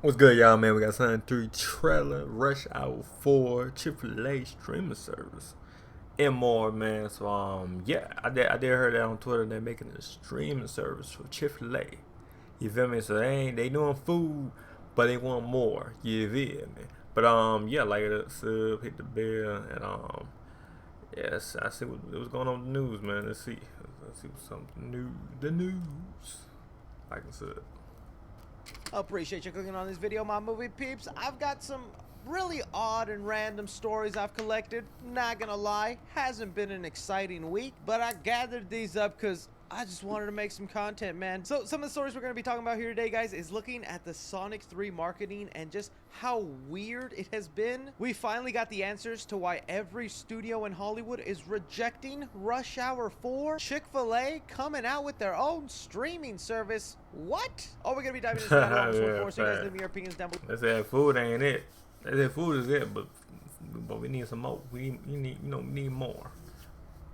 What's good, y'all, man? We got Sign 3 trailer, Rush Hour 4, Chick-fil-A streaming service, and more, man. So, yeah, I did hear that on Twitter. They're making a streaming service for Chick-fil-A. You feel me? So they doing food, but they want more. You feel me? But yeah, like it, sub, hit the bell, and yes, I see what was going on in the news, man. Let's see what's something new. The news, like I said. Appreciate you clicking on this video, my movie peeps. I've got some really odd and random stories I've collected. Not gonna lie, hasn't been an exciting week, but I gathered these up because I just wanted to make some content, man. So some of the stories we're going to be talking about here today, guys, is looking at the Sonic 3 marketing and just how weird it has been. We finally got the answers to why every studio in Hollywood is rejecting Rush Hour 4. Chick-fil-A coming out with their own streaming service. What? Oh, we're going to be diving into that along with Yeah, 4, so you guys leave me your opinions down below. They said food ain't it. They said food is it, but we need some more. We need more.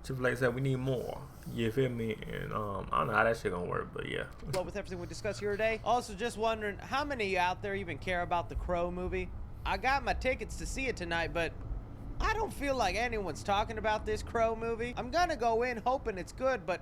Chick-fil-A said we need more. You feel me? And I don't know how that shit gonna work, but yeah. Well, with everything we discuss here today, also just wondering how many of you out there even care about the Crow movie? I got my tickets to see it tonight, but I don't feel like anyone's talking about this Crow movie. I'm gonna go in hoping it's good, but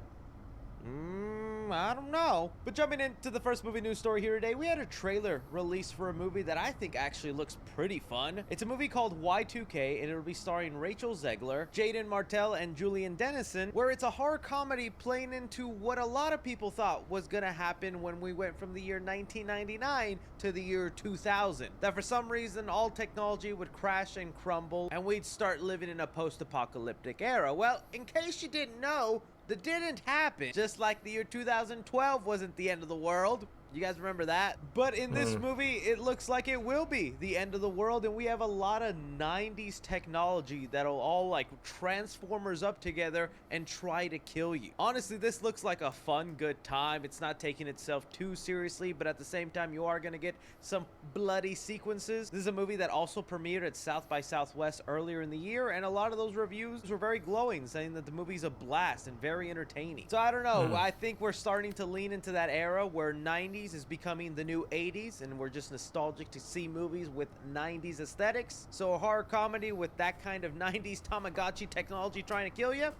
I don't know. But jumping into the first movie news story here today, we had a trailer released for a movie that I think actually looks pretty fun. It's a movie called Y2K, and it'll be starring Rachel Zegler, Jaden Martell, and Julian Dennison, where it's a horror comedy playing into what a lot of people thought was gonna happen when we went from the year 1999 to the year 2000. That for some reason, all technology would crash and crumble, and we'd start living in a post-apocalyptic era. Well, in case you didn't know, that didn't happen. Just like the year 2012 wasn't the end of the world. You guys remember that? But in this movie, it looks like it will be the end of the world, and we have a lot of 90s technology that'll all like Transformers up together and try to kill you. Honestly, this looks like a fun, good time. It's not taking itself too seriously, but at the same time, you are gonna get some bloody sequences. This is a movie that also premiered at South by Southwest earlier in the year, and a lot of those reviews were very glowing, saying that the movie's a blast and very entertaining. So I don't know, I think we're starting to lean into that era where 90s is becoming the new 80s, and we're just nostalgic to see movies with 90s aesthetics. So a horror comedy with that kind of 90s Tamagotchi technology trying to kill you,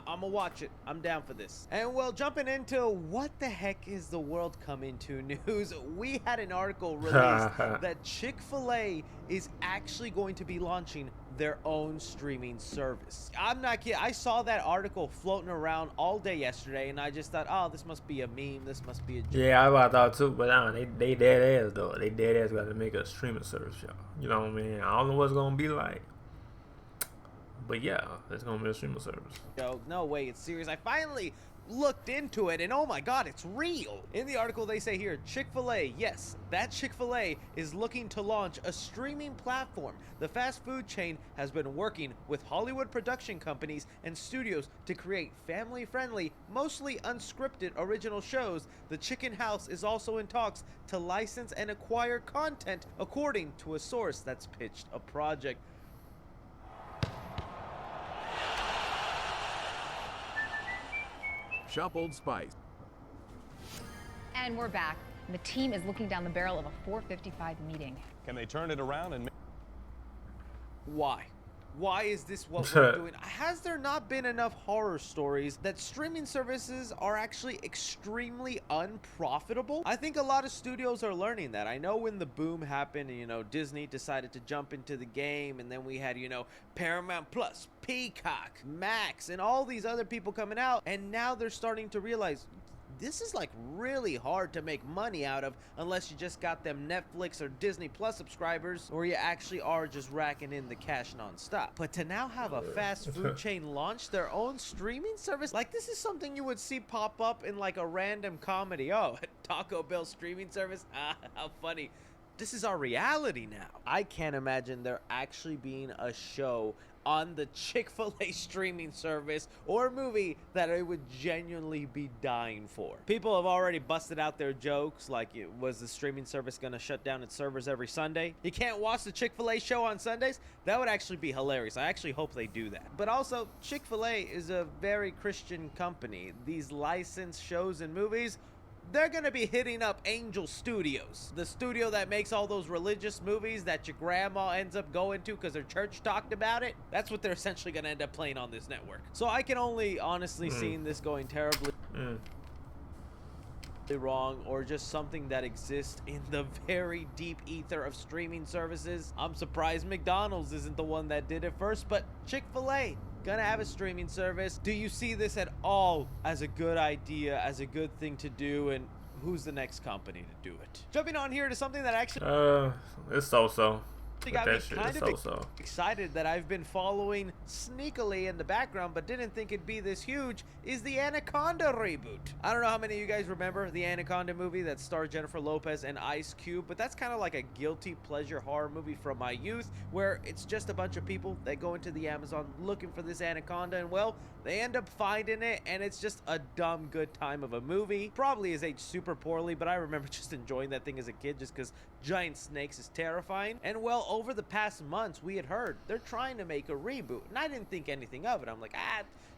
I'm gonna watch it. I'm down for this. And well, jumping into what the heck is the world coming to news, we had an article released that Chick-fil-A is actually going to be launching their own streaming service. I'm not kidding. I saw that article floating around all day yesterday, and I just thought, oh, this must be a meme. This must be a joke. Yeah, I thought too, but they dead ass though. They dead ass got to make a streaming service, y'all. You know what I mean? I don't know what it's gonna be like, but yeah, it's gonna be a streaming service. Yo, no way, it's serious. I finally looked into it, and oh my god, it's real. In the article they say here, Chick-fil-A, yes, that Chick-fil-A is looking to launch a streaming platform. The fast food chain has been working with Hollywood production companies and studios to create family-friendly, mostly unscripted original shows. The Chicken House is also in talks to license and acquire content, according to a source that's pitched a project. Shop Old Spice. And we're back. The team is looking down the barrel of a 4:55 meeting. Can they turn it around and Why? Why is this what we're doing? Has there not been enough horror stories that streaming services are actually extremely unprofitable? I think a lot of studios are learning that. I know when the boom happened, you know, Disney decided to jump into the game, and then we had, you know, Paramount Plus, Peacock, Max, and all these other people coming out, and now they're starting to realize this is like really hard to make money out of unless you just got them Netflix or Disney Plus subscribers, or you actually are just racking in the cash non-stop. But to now have a fast food chain launch their own streaming service, like this is something you would see pop up in like a random comedy. Oh, Taco Bell streaming service? Ah, how funny. This is our reality now. I can't imagine there actually being a show on the Chick-fil-A streaming service or a movie that I would genuinely be dying for. People have already busted out their jokes like, was the streaming service gonna shut down its servers every Sunday? You can't watch the Chick-fil-A show on Sundays? That would actually be hilarious. I actually hope they do that. But also, Chick-fil-A is a very Christian company. These licensed shows and movies they're gonna be hitting up Angel Studios, the studio that makes all those religious movies that your grandma ends up going to because her church talked about it. That's what they're essentially gonna end up playing on this network. So I can only honestly see this going terribly wrong, or just something that exists in the very deep ether of streaming services. I'm surprised McDonald's isn't the one that did it first, but Chick-fil-A gonna have a streaming service. Do you see this at all as a good idea, as a good thing to do, and who's the next company to do it? Jumping on here to something that actually it's so-so. got me kind of excited, that I've been following sneakily in the background but didn't think it'd be this huge, is the Anaconda reboot. I don't know how many of you guys remember the Anaconda movie that starred Jennifer Lopez and Ice Cube, but that's kind of like a guilty pleasure horror movie from my youth, where it's just a bunch of people that go into the Amazon looking for this anaconda, and well, they end up finding it, and it's just a dumb good time of a movie. Probably is aged super poorly, but I remember just enjoying that thing as a kid just because giant snakes is terrifying. And well, over the past months, we had heard they're trying to make a reboot, and I didn't think anything of it. I'm like,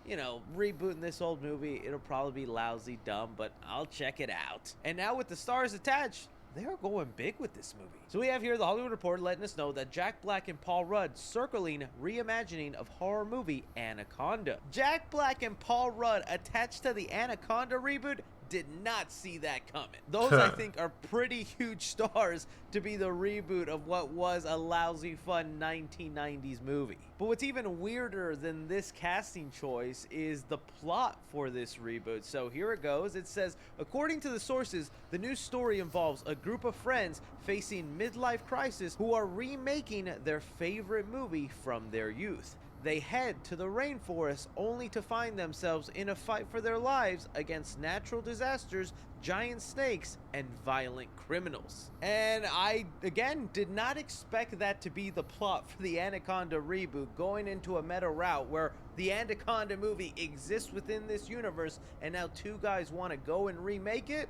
you know, rebooting this old movie, it'll probably be lousy, dumb, but I'll check it out. And now with the stars attached, they're going big with this movie. So we have here the Hollywood Reporter letting us know that Jack Black and Paul Rudd circling reimagining of horror movie Anaconda. Jack Black and Paul Rudd attached to the Anaconda reboot? Did not see that coming. Those I think are pretty huge stars to be the reboot of what was a lousy fun 1990s movie. But what's even weirder than this casting choice is the plot for this reboot. So here it goes. It says, according to the sources, the new story involves a group of friends facing midlife crisis who are remaking their favorite movie from their youth. They head to the rainforest only to find themselves in a fight for their lives against natural disasters, giant snakes, and violent criminals. And I, again, did not expect that to be the plot for the Anaconda reboot, going into a meta route where the Anaconda movie exists within this universe, and now two guys want to go and remake it,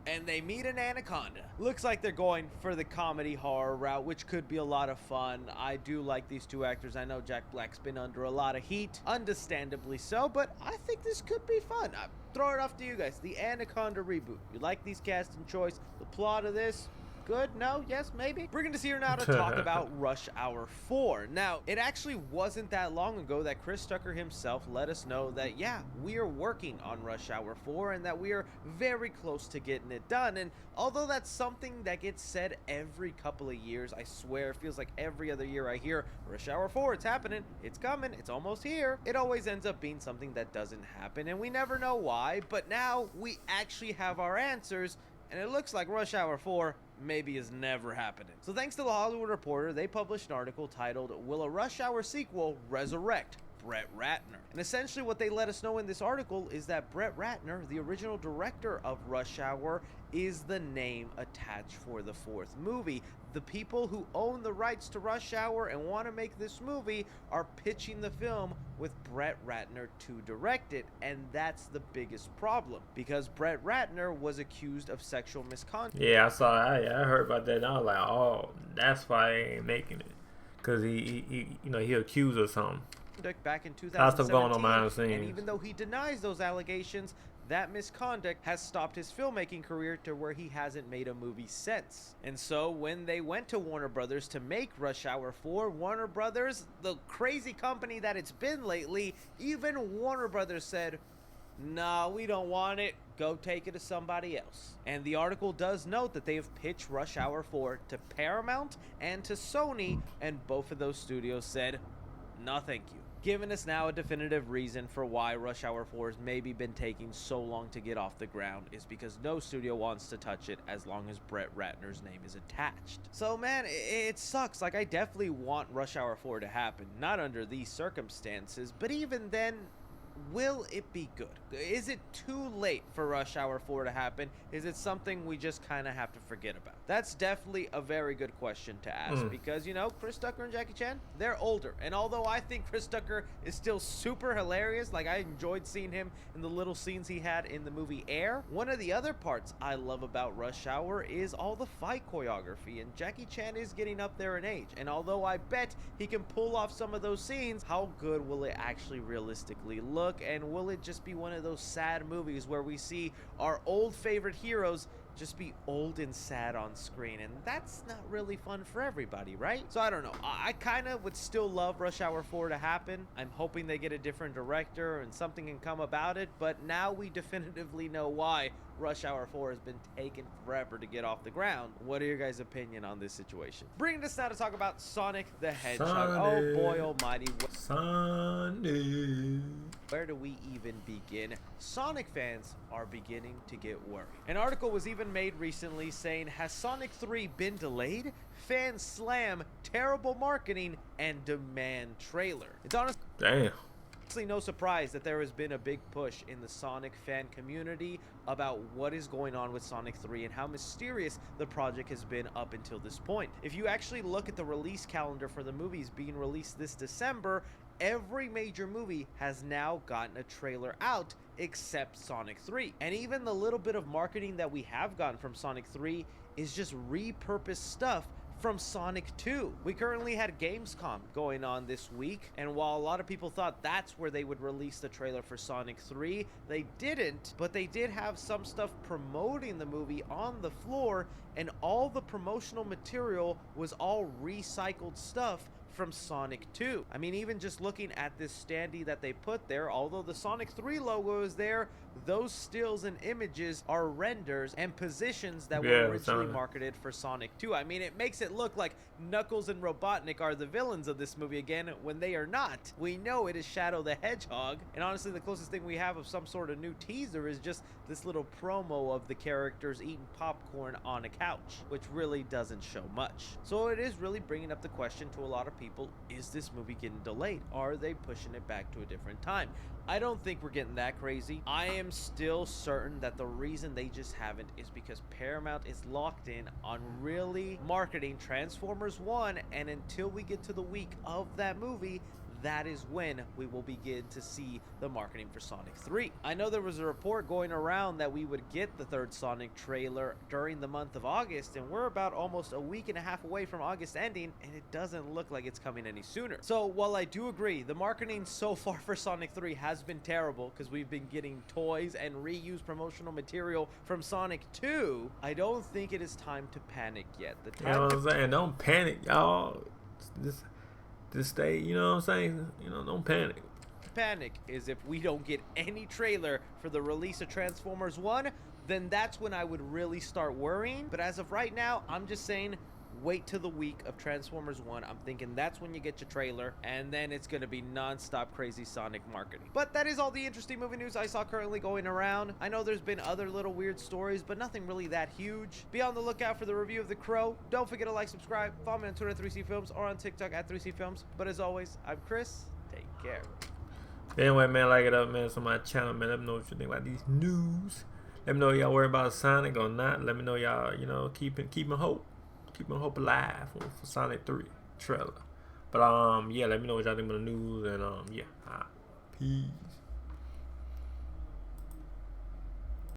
and they meet an anaconda. Looks like they're going for the comedy horror route, which could be a lot of fun. I do like these two actors. I know Jack Black's been under a lot of heat, understandably so, but I think this could be fun. I throw it off to you guys. The Anaconda reboot. You like these casting choice? The plot of this? Good? No? Yes? Maybe? Bringing us here now to talk about Rush Hour 4. Now, it actually wasn't that long ago that Chris Tucker himself let us know that, yeah, we are working on Rush Hour 4 and that we are very close to getting it done. And although that's something that gets said every couple of years, I swear it feels like every other year I hear, Rush Hour 4, it's happening, it's coming, it's almost here. It always ends up being something that doesn't happen, and we never know why, but now we actually have our answers, and it looks like Rush Hour 4 maybe is never happening. So thanks to the Hollywood Reporter, they published an article titled, Will a Rush Hour sequel resurrect Brett Ratner? And essentially what they let us know in this article is that Brett Ratner, the original director of Rush Hour, is the name attached for the fourth movie. The people who own the rights to Rush Hour and want to make this movie are pitching the film with Brett Ratner to direct it, and that's the biggest problem, because Brett Ratner was accused of sexual misconduct. Yeah, I heard about that, and I was like, oh, that's why they ain't making it, because he you know, he accused of something. Back in 2017, lots of going on behind the scenes. And even though he denies those allegations, that misconduct has stopped his filmmaking career to where he hasn't made a movie since. And so when they went to Warner Brothers to make Rush Hour 4, Warner Brothers, the crazy company that it's been lately, even Warner Brothers said, nah, we don't want it. Go take it to somebody else. And the article does note that they have pitched Rush Hour 4 to Paramount and to Sony, and both of those studios said, no thank you. Giving us now a definitive reason for why Rush Hour 4 has maybe been taking so long to get off the ground is because no studio wants to touch it as long as Brett Ratner's name is attached. So man, it sucks. Like, I definitely want Rush Hour 4 to happen, not under these circumstances, but even then, will it be good? Is it too late for Rush Hour 4 to happen? Is it something we just kind of have to forget about? That's definitely a very good question to ask because, you know, Chris Tucker and Jackie Chan, they're older. And although I think Chris Tucker is still super hilarious, like I enjoyed seeing him in the little scenes he had in the movie Air, one of the other parts I love about Rush Hour is all the fight choreography, and Jackie Chan is getting up there in age. And although I bet he can pull off some of those scenes, how good will it actually realistically look? look, and will it just be one of those sad movies where we see our old favorite heroes just be old and sad on screen, and that's not really fun for everybody, right? So I don't know. I kind of would still love Rush Hour 4 to happen. I'm hoping they get a different director and something can come about it, but now we definitively know why Rush Hour 4 has been taking forever to get off the ground. What are your guys' opinion on this situation? Bringing us now to talk about Sonic the Hedgehog. Oh boy almighty. Sonic. Where do we even begin? Sonic fans are beginning to get worried. An article was even made recently saying, has Sonic 3 been delayed? Fans slam terrible marketing and demand trailer. It's honestly no surprise that there has been a big push in the Sonic fan community about what is going on with Sonic 3 and how mysterious the project has been up until this point. If you actually look at the release calendar for the movies being released this December, every major movie has now gotten a trailer out except Sonic 3. And even the little bit of marketing that we have gotten from Sonic 3 is just repurposed stuff from Sonic 2. We currently had Gamescom going on this week, and while a lot of people thought that's where they would release the trailer for Sonic 3, they didn't, but they did have some stuff promoting the movie on the floor, and all the promotional material was all recycled stuff from Sonic 2. I mean, even just looking at this standee that they put there, although the Sonic 3 logo is there, those stills and images are renders and positions that were originally marketed for Sonic 2. I mean, it makes it look like Knuckles and Robotnik are the villains of this movie again when they are not. We know it is Shadow the Hedgehog, and honestly the closest thing we have of some sort of new teaser is just this little promo of the characters eating popcorn on a couch, which really doesn't show much. So it is really bringing up the question to a lot of people, is this movie getting delayed? Are they pushing it back to a different time? I don't think we're getting that crazy. I am still certain that the reason they just haven't is because Paramount is locked in on really marketing Transformers 1, and until we get to the week of that movie, that is when we will begin to see the marketing for Sonic 3. I know there was a report going around that we would get the third Sonic trailer during the month of August, and we're about almost a week and a half away from August ending, and it doesn't look like it's coming any sooner. So while I do agree, the marketing so far for Sonic 3 has been terrible because we've been getting toys and reused promotional material from Sonic 2, I don't think it is time to panic yet. The time, you know what I'm saying? Don't panic, y'all. Just stay, you know what I'm saying? You know, don't panic. Panic is if we don't get any trailer for the release of Transformers 1, then that's when I would really start worrying. But as of right now, I'm just saying wait till the week of Transformers 1. I'm thinking that's when you get your trailer, and then it's going to be non-stop crazy Sonic marketing. But that is all the interesting movie news I saw currently going around. I know there's been other little weird stories, but nothing really that huge. Be on the lookout for the review of The Crow. Don't forget to like, subscribe, follow me on Twitter at 3C Films or on TikTok at 3C Films. But as always, I'm Chris. Take care. Anyway, man, like it up, man. It's on my channel, man. Let me know what you think about these news. Let me know y'all worry about Sonic or not. Let me know y'all, you know, keeping hope. Keeping hope alive for Sonic 3 trailer. But yeah, let me know what y'all think about the news, and yeah, peace.